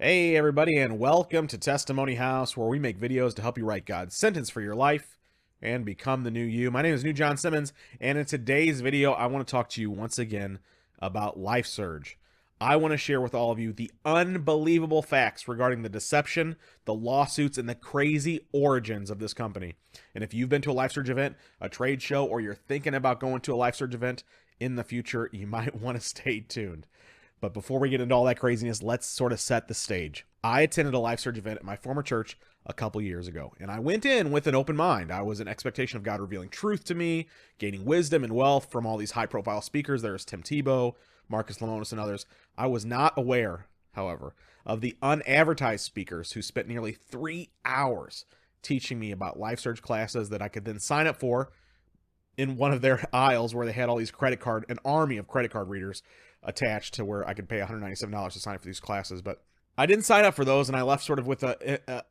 Hey everybody, and welcome to Testimony House, where we make videos to help you write God's sentence for your life and become the new you. My name is New John Simmons, and in today's video, I want to talk to you once again about LifeSurge. I want to share with all of you the unbelievable facts regarding the deception, the lawsuits, and the crazy origins of this company. And if you've been to a LifeSurge event, a trade show, or you're thinking about going to a LifeSurge event in the future, you might want to stay tuned. But before we get into all that craziness, let's sort of set the stage. I attended a LifeSurge event at my former church a couple years ago, and I went in with an open mind. I was in expectation of God revealing truth to me, gaining wisdom and wealth from all these high-profile speakers. There's Tim Tebow, Marcus Lemonis, and others. I was not aware, however, of the unadvertised speakers who spent nearly 3 hours teaching me about LifeSurge classes that I could then sign up for in one of their aisles where they had all these an army of credit card readers attached to where I could pay $197 to sign up for these classes. But I didn't sign up for those, and I left sort of with a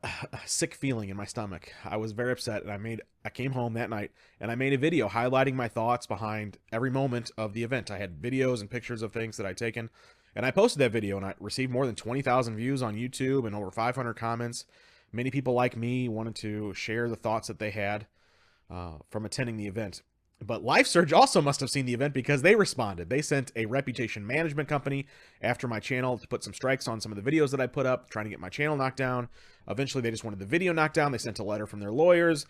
sick feeling in my stomach. I was very upset, and I came home that night, and I made a video highlighting my thoughts behind every moment of the event. I had videos and pictures of things that I'd taken, and I posted that video, and I received more than 20,000 views on YouTube and over 500 comments. Many people like me wanted to share the thoughts that they had from attending the event. But LifeSurge also must have seen the event because they responded. They sent a reputation management company after my channel to put some strikes on some of the videos that I put up, trying to get my channel knocked down. Eventually, they just wanted the video knocked down. They sent a letter from their lawyers,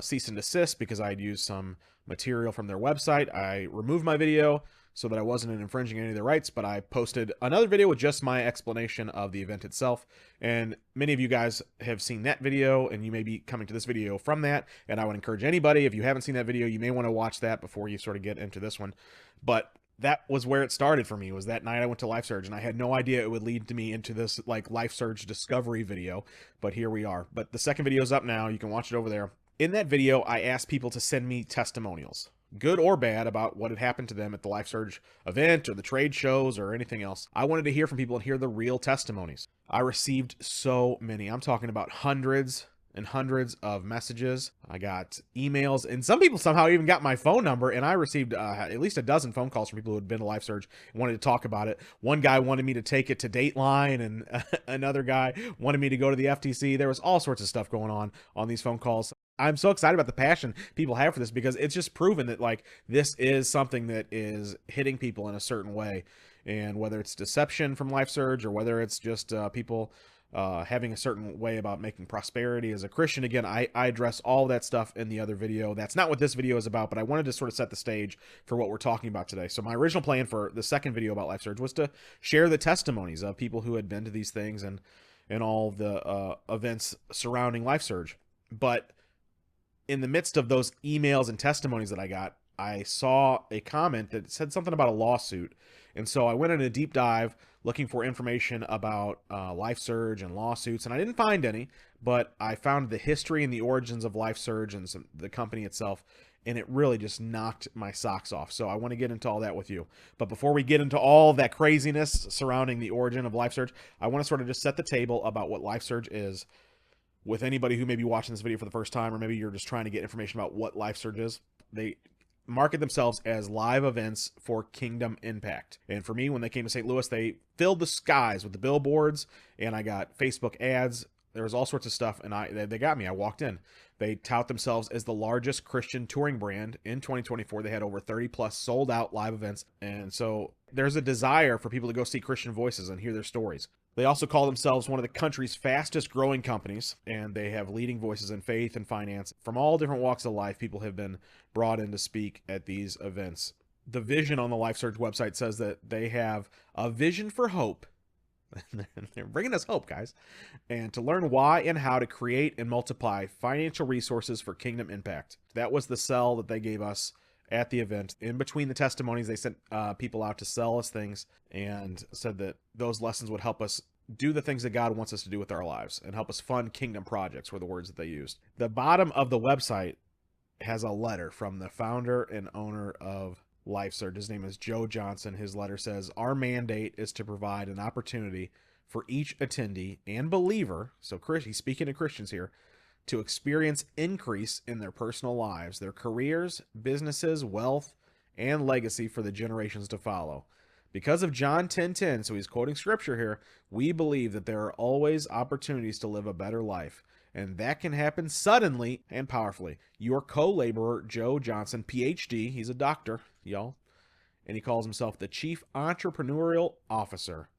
cease and desist, because I had used some material from their website. I removed my video so that I wasn't infringing any of their rights, but I posted another video with just my explanation of the event itself. And many of you guys have seen that video, and you may be coming to this video from that. And I would encourage anybody, if you haven't seen that video, you may want to watch that before you sort of get into this one. But that was where it started for me, was that night I went to LifeSurge, and I had no idea it would lead to me into this like LifeSurge discovery video, but here we are. But the second video is up now. You can watch it over there. In that video, I asked people to send me testimonials, good or bad, about what had happened to them at the LifeSurge event or the trade shows or anything else. I wanted to hear from people and hear the real testimonies. I received so many. I'm talking about hundreds and hundreds of messages. I got emails, and some people somehow even got my phone number, and I received at least a dozen phone calls from people who had been to LifeSurge and wanted to talk about it. One guy wanted me to take it to Dateline, and another guy wanted me to go to the FTC. There was all sorts of stuff going on these phone calls. I'm so excited about the passion people have for this, because it's just proven that like this is something that is hitting people in a certain way. And whether it's deception from LifeSurge or whether it's just people having a certain way about making prosperity as a Christian. Again, I address all that stuff in the other video. That's not what this video is about, but I wanted to sort of set the stage for what we're talking about today. So my original plan for the second video about LifeSurge was to share the testimonies of people who had been to these things and all the events surrounding LifeSurge. But in the midst of those emails and testimonies that I got, I saw a comment that said something about a lawsuit. And so I went in a deep dive looking for information about LifeSurge and lawsuits, and I didn't find any, but I found the history and the origins of LifeSurge and the company itself, and it really just knocked my socks off. So I want to get into all that with you. But before we get into all that craziness surrounding the origin of LifeSurge, I want to sort of just set the table about what LifeSurge is, with anybody who may be watching this video for the first time, or maybe you're just trying to get information about what LifeSurge is. They market themselves as live events for kingdom impact. And for me, when they came to St. Louis, they filled the skies with the billboards, and I got Facebook ads. There was all sorts of stuff, and they got me. I walked in. They tout themselves as the largest Christian touring brand in 2024. They had over 30 plus sold out live events. And so there's a desire for people to go see Christian voices and hear their stories. They also call themselves one of the country's fastest growing companies, and they have leading voices in faith and finance. From all different walks of life, people have been brought in to speak at these events. The vision on the LifeSurge website says that they have a vision for hope. They're bringing us hope, guys. And to learn why and how to create and multiply financial resources for kingdom impact. That was the sell that they gave us at the event. In between the testimonies, they sent people out to sell us things and said that those lessons would help us do the things that God wants us to do with our lives and help us fund kingdom projects, were the words that they used. The bottom of the website has a letter from the founder and owner of LifeSurge. His name is Joe Johnson. His letter says, "Our mandate is to provide an opportunity for each attendee and believer," so he's speaking to Christians here, "to experience increase in their personal lives, their careers, businesses, wealth, and legacy for the generations to follow. Because of John 10:10, so he's quoting scripture here, we believe that there are always opportunities to live a better life, and that can happen suddenly and powerfully. Your co-laborer, Joe Johnson, PhD, he's a doctor, y'all, and he calls himself the Chief Entrepreneurial Officer.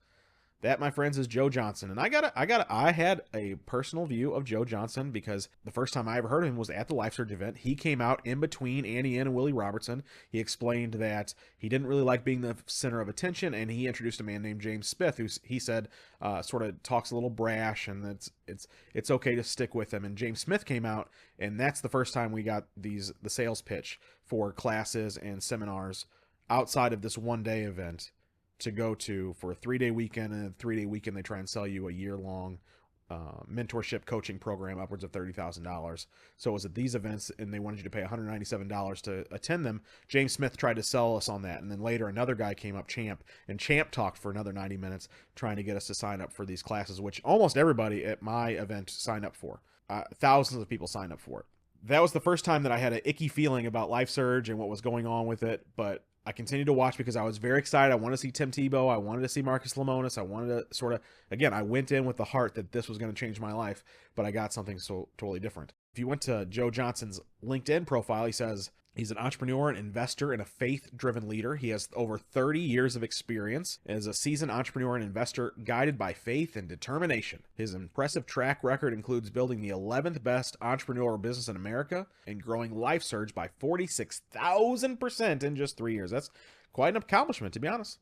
That, my friends, is Joe Johnson. And I had a personal view of Joe Johnson because the first time I ever heard of him was at the LifeSurge event. He came out in between Annie Ann and Willie Robertson. He explained that he didn't really like being the center of attention, and he introduced a man named James Smith, who he said sort of talks a little brash, and it's okay to stick with him. And James Smith came out, and that's the first time we got the sales pitch for classes and seminars outside of this one-day event to go to for a 3-day weekend, and a 3-day weekend they try and sell you a year-long mentorship coaching program upwards of $30,000. So it was at these events, and they wanted you to pay $197 to attend them. James Smith tried to sell us on that, and then later another guy came up, Champ, and Champ talked for another 90 minutes trying to get us to sign up for these classes, which almost everybody at my event signed up for. Thousands of people signed up for it. That was the first time that I had an icky feeling about LifeSurge and what was going on with it, but I continued to watch because I was very excited. I wanted to see Tim Tebow. I wanted to see Marcus Lemonis. I wanted to sort of, again, I went in with the heart that this was going to change my life, but I got something so totally different. If you went to Joe Johnson's LinkedIn profile, he says he's an entrepreneur, an investor, and a faith-driven leader. He has over 30 years of experience as a seasoned entrepreneur and investor guided by faith and determination. His impressive track record includes building the 11th best entrepreneurial business in America and growing LifeSurge by 46,000% in just 3 years. That's quite an accomplishment, to be honest.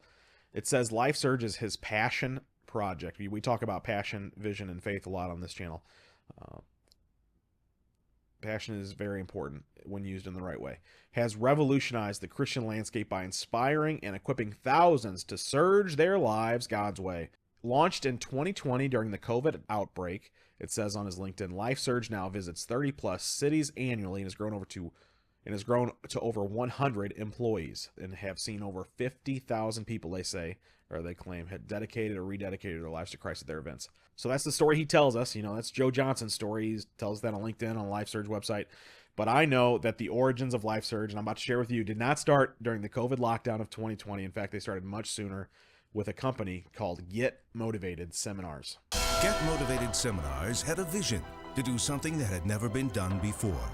It says LifeSurge is his passion project. We talk about passion, vision, and faith a lot on this channel. Passion is very important when used in the right way. Has revolutionized the Christian landscape by inspiring and equipping thousands to surge their lives God's way. Launched in 2020 during the COVID outbreak, it says on his LinkedIn, LifeSurge now visits 30 plus cities annually and has grown to over 100 employees and have seen over 50,000 people, they say, or they claim, had dedicated or rededicated their lives to Christ at their events. So that's the story he tells us. You know, that's Joe Johnson's story. He tells that on LinkedIn, on the LifeSurge website. But I know that the origins of LifeSurge, and I'm about to share with you, did not start during the COVID lockdown of 2020. In fact, they started much sooner with a company called Get Motivated Seminars. Get Motivated Seminars had a vision to do something that had never been done before.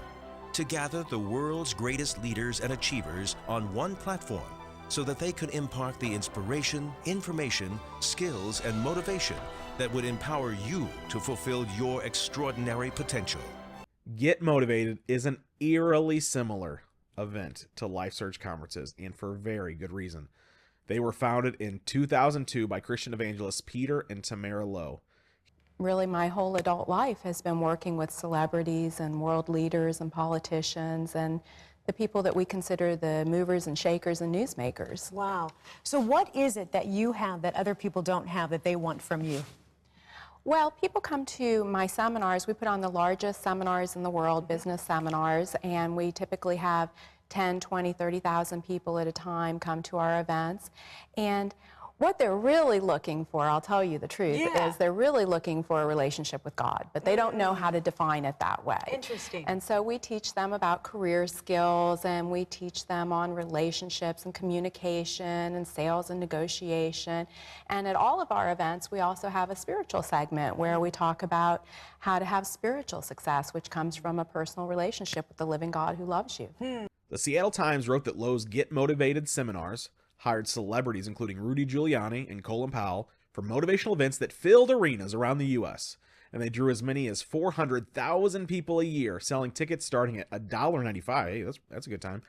To gather the world's greatest leaders and achievers on one platform so that they could impart the inspiration, information, skills, and motivation that would empower you to fulfill your extraordinary potential. Get Motivated is an eerily similar event to LifeSurge conferences, and for very good reason. They were founded in 2002 by Christian evangelists Peter and Tamara Lowe. Really, my whole adult life has been working with celebrities and world leaders and politicians and the people that we consider the movers and shakers and newsmakers. Wow. So what is it that you have that other people don't have that they want from you? Well, people come to my seminars. We put on the largest seminars in the world, business seminars, and we typically have 10, 20, 30,000 people at a time come to our events. And what they're really looking for, I'll tell you the truth, is they're really looking for a relationship with God, but they don't know how to define it that way. Interesting. And so we teach them about career skills, and we teach them on relationships and communication and sales and negotiation. And at all of our events, we also have a spiritual segment where we talk about how to have spiritual success, which comes from a personal relationship with the living God who loves you. The Seattle Times wrote that Lowe's Get Motivated seminars hired celebrities including Rudy Giuliani and Colin Powell for motivational events that filled arenas around the U.S. And they drew as many as 400,000 people a year, selling tickets starting at $1.95. Hey, that's a good time.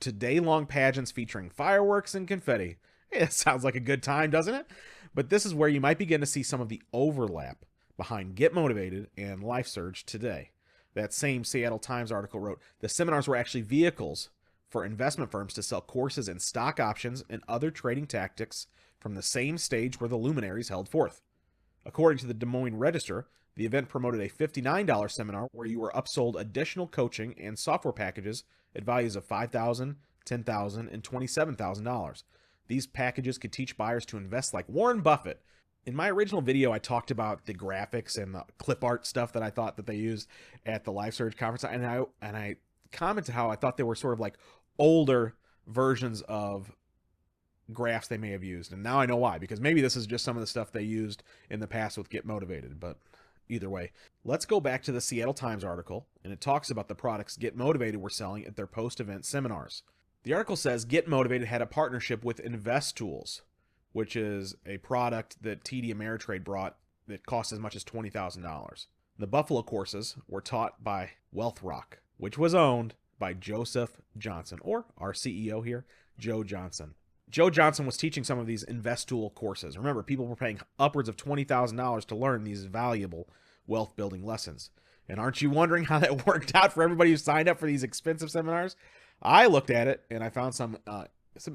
To day-long pageants featuring fireworks and confetti. Hey, that sounds like a good time, doesn't it? But this is where you might begin to see some of the overlap behind Get Motivated and LifeSurge today. That same Seattle Times article wrote, the seminars were actually vehicles for investment firms to sell courses in stock options and other trading tactics from the same stage where the luminaries held forth. According to the Des Moines Register, the event promoted a $59 seminar where you were upsold additional coaching and software packages at values of $5,000, $10,000, and $27,000. These packages could teach buyers to invest like Warren Buffett. In my original video, I talked about the graphics and the clip art stuff that I thought that they used at the LifeSurge conference, and I commented how I thought they were sort of like older versions of graphs they may have used. And now I know why, because maybe this is just some of the stuff they used in the past with Get Motivated. But either way, let's go back to the Seattle Times article, and it talks about the products Get Motivated were selling at their post-event seminars. The article says Get Motivated had a partnership with Invest Tools, which is a product that TD Ameritrade brought that cost as much as $20,000. The Buffalo courses were taught by Wealth Rock, which was owned by Joseph Johnson, or our CEO here, Joe Johnson. Joe Johnson was teaching some of these Invest Tool courses. Remember, people were paying upwards of $20,000 to learn these valuable wealth building lessons. And aren't you wondering how that worked out for everybody who signed up for these expensive seminars? I looked at it and I found some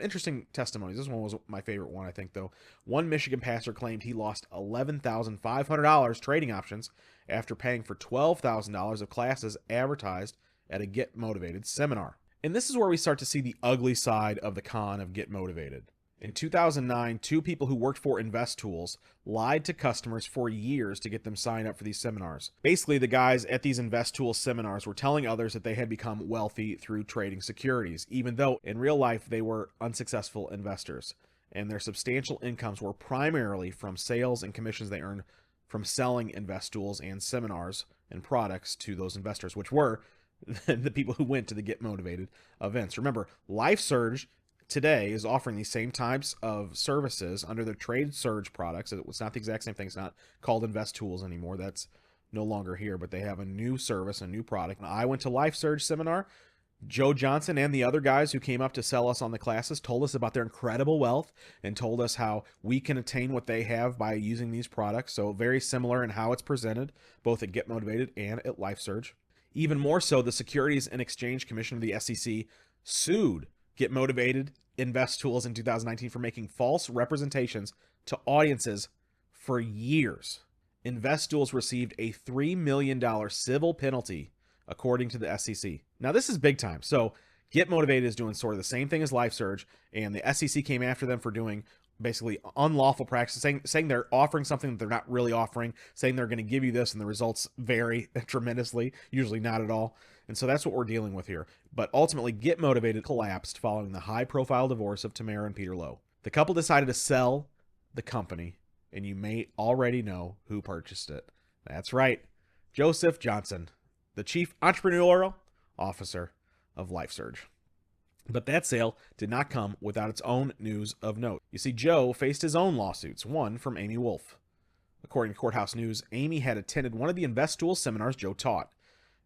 interesting testimonies. This one was my favorite one, I think, though. One Michigan pastor claimed he lost $11,500 trading options after paying for $12,000 of classes advertised at a Get Motivated seminar. And this is where we start to see the ugly side of the con of Get Motivated. In 2009, two people who worked for Invest Tools lied to customers for years to get them signed up for these seminars. Basically, the guys at these Invest Tools seminars were telling others that they had become wealthy through trading securities, even though in real life they were unsuccessful investors. And their substantial incomes were primarily from sales and commissions they earned from selling Invest Tools and seminars and products to those investors, which were the people who went to the Get Motivated events. Remember, LifeSurge today is offering these same types of services under their Trade Surge products. It's not the exact same thing. It's not called Invest Tools anymore. That's no longer here, but they have a new service, a new product. When I went to LifeSurge seminar, Joe Johnson and the other guys who came up to sell us on the classes told us about their incredible wealth and told us how we can attain what they have by using these products. So very similar in how it's presented, both at Get Motivated and at LifeSurge. Even more so, the Securities and Exchange Commission of the SEC sued Get Motivated Invest Tools in 2019 for making false representations to audiences for years. Invest Tools received a $3 million civil penalty, according to the SEC. Now, this is big time. So Get Motivated is doing sort of the same thing as LifeSurge, and the SEC came after them for doing basically unlawful practices, saying they're offering something that they're not really offering, saying they're going to give you this, and the results vary tremendously, usually not at all. And so that's what we're dealing with here. But ultimately, Get Motivated collapsed following the high-profile divorce of Tamara and Peter Lowe. The couple decided to sell the company, and you may already know who purchased it. That's right, Joseph Johnson, the chief entrepreneurial officer of LifeSurge. But that sale did not come without its own news of note. You see, Joe faced his own lawsuits, one from Amy Wolf. According to Courthouse News, Amy had attended one of the Invest Tools seminars Joe taught,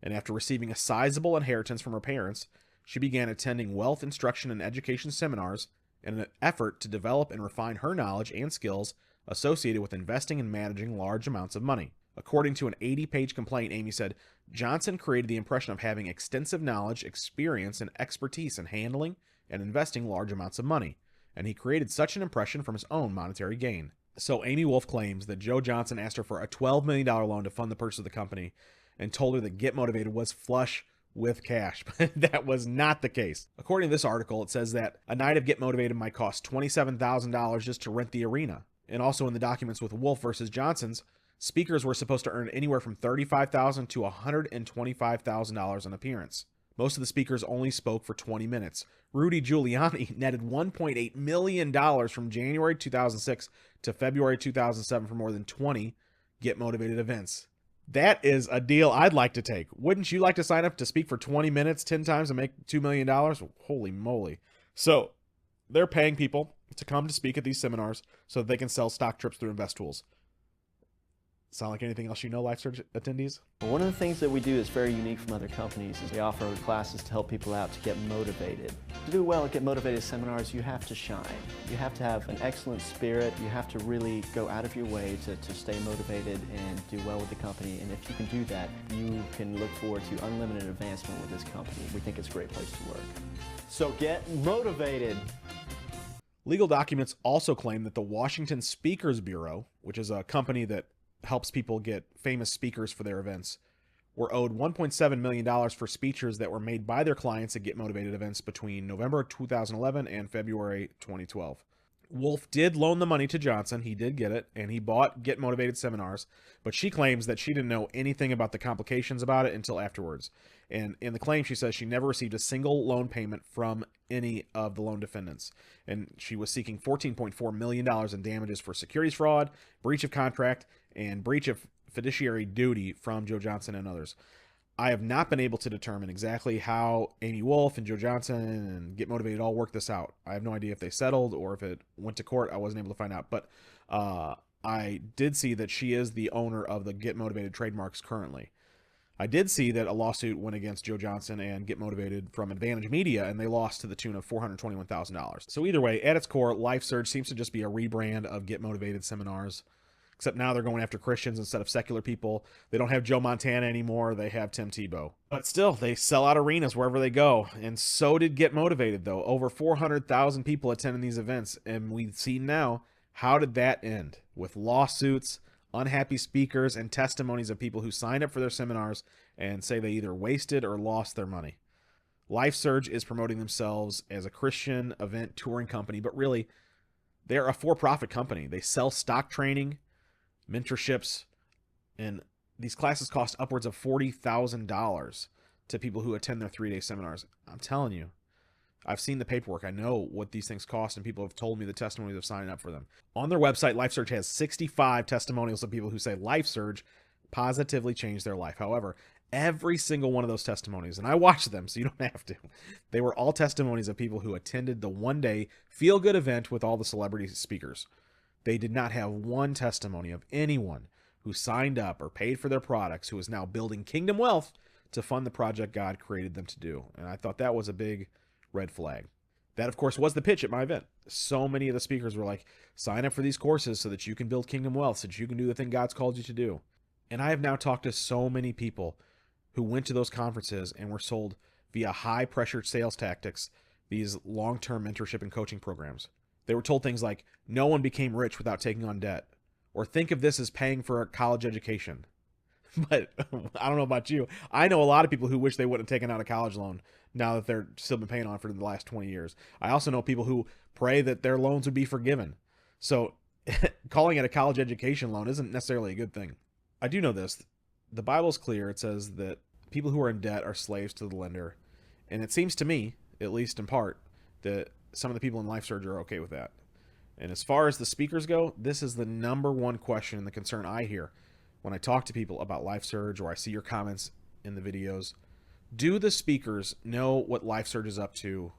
and after receiving a sizable inheritance from her parents, she began attending wealth instruction and education seminars in an effort to develop and refine her knowledge and skills associated with investing and managing large amounts of money. According to an 80-page complaint, Amy said, Johnson created the impression of having extensive knowledge, experience, and expertise in handling and investing large amounts of money, and he created such an impression from his own monetary gain. So Amy Wolf claims that Joe Johnson asked her for a $12 million loan to fund the purchase of the company and told her that Get Motivated was flush with cash. But that was not the case. According to this article, it says that a night of Get Motivated might cost $27,000 just to rent the arena. And also in the documents with Wolf versus Johnson's, speakers were supposed to earn anywhere from $35,000 to $125,000 an appearance. Most of the speakers only spoke for 20 minutes. Rudy Giuliani netted $1.8 million from January 2006 to February 2007 for more than 20 Get Motivated events. That is a deal I'd like to take. Wouldn't you like to sign up to speak for 20 minutes 10 times and make $2 million? Holy moly. So they're paying people to come to speak at these seminars so that they can sell stock trips through Invest Tools. Sound like anything else you know, LifeSurge attendees? One of the things that we do that's very unique from other companies is we offer classes to help people out to get motivated. To do well at Get Motivated seminars, you have to shine. You have to have an excellent spirit. You have to really go out of your way to stay motivated and do well with the company. And if you can do that, you can look forward to unlimited advancement with this company. We think it's a great place to work. So get motivated. Legal documents also claim that the Washington Speakers Bureau, which is a company that helps people get famous speakers for their events, were owed $1.7 million for speeches that were made by their clients at Get Motivated events between November 2011 and February 2012. Wolf did loan the money to Johnson. He did get it, and he bought Get Motivated seminars, but she claims that she didn't know anything about the complications about it until afterwards. And in the claim, she says she never received a single loan payment from any of the loan defendants. And she was seeking $14.4 million in damages for securities fraud, breach of contract, and breach of fiduciary duty from Joe Johnson and others. I have not been able to determine exactly how Amy Wolf and Joe Johnson and Get Motivated all worked this out. I have no idea if they settled or if it went to court. I wasn't able to find out. But I did see that she is the owner of the Get Motivated trademarks currently. I did see that a lawsuit went against Joe Johnson and Get Motivated from Advantage Media, and they lost to the tune of $421,000. So either way, at its core, Life Surge seems to just be a rebrand of Get Motivated seminars. Except now they're going after Christians instead of secular people. They don't have Joe Montana anymore. They have Tim Tebow. But still, they sell out arenas wherever they go. And so did Get Motivated, though. Over 400,000 people attending these events. And we see now, how did that end? With lawsuits, unhappy speakers, and testimonies of people who signed up for their seminars and say they either wasted or lost their money. Life Surge is promoting themselves as a Christian event touring company, but really, they're a for-profit company. They sell stock training, mentorships, and these classes cost upwards of $40,000 to people who attend their 3-day seminars. I'm telling you, I've seen the paperwork. I know what these things cost, and people have told me the testimonies of signing up for them. On their website, LifeSurge has 65 testimonials of people who say LifeSurge positively changed their life. However, every single one of those testimonies, and I watched them, so you don't have to, they were all testimonies of people who attended the one-day feel-good event with all the celebrity speakers. They did not have one testimony of anyone who signed up or paid for their products who is now building kingdom wealth to fund the project God created them to do. And I thought that was a big red flag. That, of course, was the pitch at my event. So many of the speakers were like, sign up for these courses so that you can build kingdom wealth, so that you can do the thing God's called you to do. And I have now talked to so many people who went to those conferences and were sold via high-pressure sales tactics, these long-term mentorship and coaching programs. They were told things like, no one became rich without taking on debt, or think of this as paying for a college education. But I don't know about you. I know a lot of people who wish they wouldn't have taken out a college loan now that they're still been paying on for the last 20 years. I also know people who pray that their loans would be forgiven. So calling it a college education loan isn't necessarily a good thing. I do know this. The Bible's clear. It says that people who are in debt are slaves to the lender. And it seems to me, at least in part, that some of the people in Life Surge are okay with that. And as far as the speakers go, this is the number one question and the concern I hear when I talk to people about Life Surge, or I see your comments in the videos. Do the speakers know what Life Surge is up to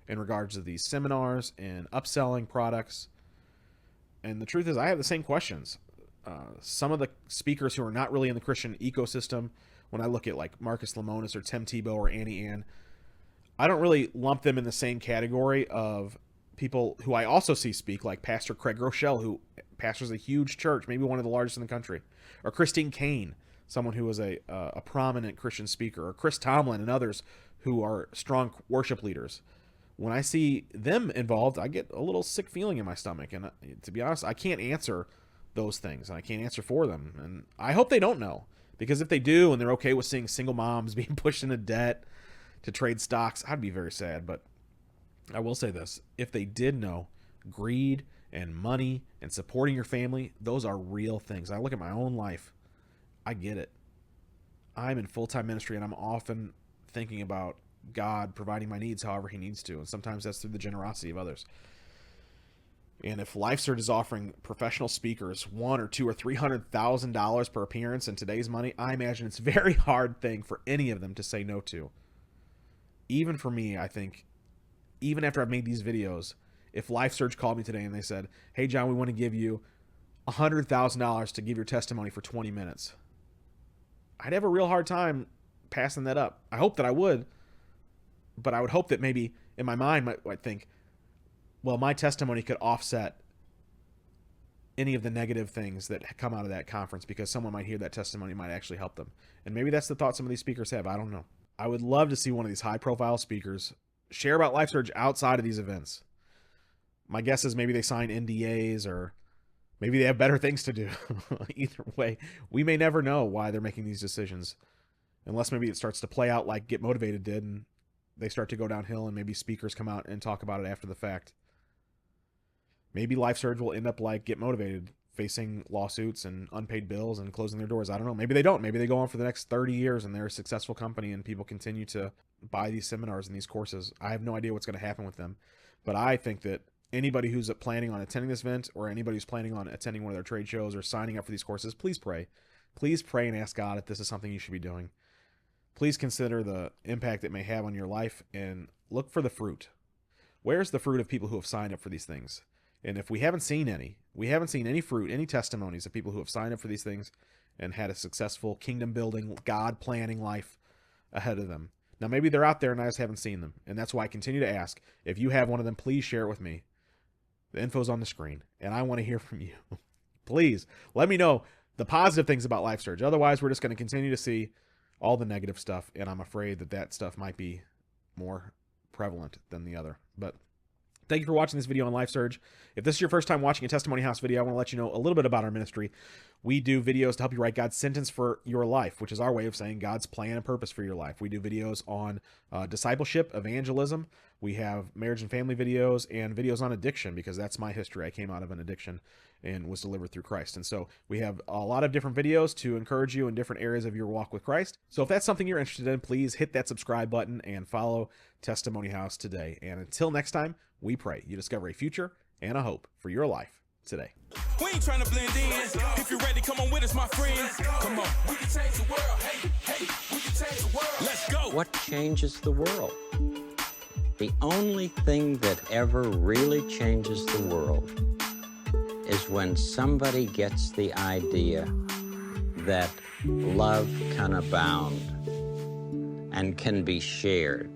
in regards to these seminars and upselling products? And the truth is, I have the same questions. Some of the speakers who are not really in the Christian ecosystem, when I look at like Marcus Lemonis or Tim Tebow or Annie Ann, I don't really lump them in the same category of people who I also see speak, like Pastor Craig Rochelle, who pastors a huge church, maybe one of the largest in the country, or Christine Kane, someone who is a prominent Christian speaker, or Chris Tomlin and others who are strong worship leaders. When I see them involved, I get a little sick feeling in my stomach. And to be honest, I can't answer those things, and I can't answer for them. And I hope they don't know, because if they do and they're okay with seeing single moms being pushed into debt to trade stocks, I'd be very sad. But I will say this, if they did know, greed and money and supporting your family, those are real things. I look at my own life, I get it. I'm in full-time ministry, and I'm often thinking about God providing my needs however he needs to, and sometimes that's through the generosity of others. And if LifeSurge is offering professional speakers $100,000 or $200,000 or $300,000 per appearance in today's money, I imagine it's a very hard thing for any of them to say no to. Even for me, I think, even after I've made these videos, if LifeSurge called me today and they said, hey, John, we want to give you $100,000 to give your testimony for 20 minutes, I'd have a real hard time passing that up. I hope that I would, but I would hope that maybe in my mind might think, well, my testimony could offset any of the negative things that come out of that conference, because someone might hear that testimony might actually help them. And maybe that's the thought some of these speakers have. I don't know. I would love to see one of these high-profile speakers share about LifeSurge outside of these events. My guess is maybe they sign NDAs, or maybe they have better things to do. Either way, we may never know why they're making these decisions, unless maybe it starts to play out like Get Motivated did, and they start to go downhill, and maybe speakers come out and talk about it after the fact. Maybe LifeSurge will end up like Get Motivated, facing lawsuits and unpaid bills and closing their doors. I don't know. Maybe they don't. Maybe they go on for the next 30 years and they're a successful company and people continue to buy these seminars and these courses. I have no idea what's going to happen with them. But I think that anybody who's planning on attending this event, or anybody who's planning on attending one of their trade shows or signing up for these courses, please pray. Please pray and ask God if this is something you should be doing. Please consider the impact it may have on your life and look for the fruit. Where's the fruit of people who have signed up for these things? And if we haven't seen any fruit, any testimonies of people who have signed up for these things and had a successful kingdom building, God planning life ahead of them. Now, maybe they're out there and I just haven't seen them. And that's why I continue to ask. If you have one of them, please share it with me. The info's on the screen and I want to hear from you. Please let me know the positive things about LifeSurge. Otherwise, we're just going to continue to see all the negative stuff. And I'm afraid that that stuff might be more prevalent than the other. But thank you for watching this video on LifeSurge. If this is your first time watching a Testimony House video, I want to let you know a little bit about our ministry. We do videos to help you write God's sentence for your life, which is our way of saying God's plan and purpose for your life. We do videos on discipleship, evangelism. We have marriage and family videos and videos on addiction, because that's my history. I came out of an addiction and was delivered through Christ. And so we have a lot of different videos to encourage you in different areas of your walk with Christ. So if that's something you're interested in, please hit that subscribe button and follow Testimony House today. And until next time, we pray you discover a future and a hope for your life today. We ain't trying to blend in. If you're ready, come on with us, my friends. Come on. We can change the world. Hey, we can change the world. Let's go. What changes the world? The only thing that ever really changes the world is when somebody gets the idea that love can abound and can be shared.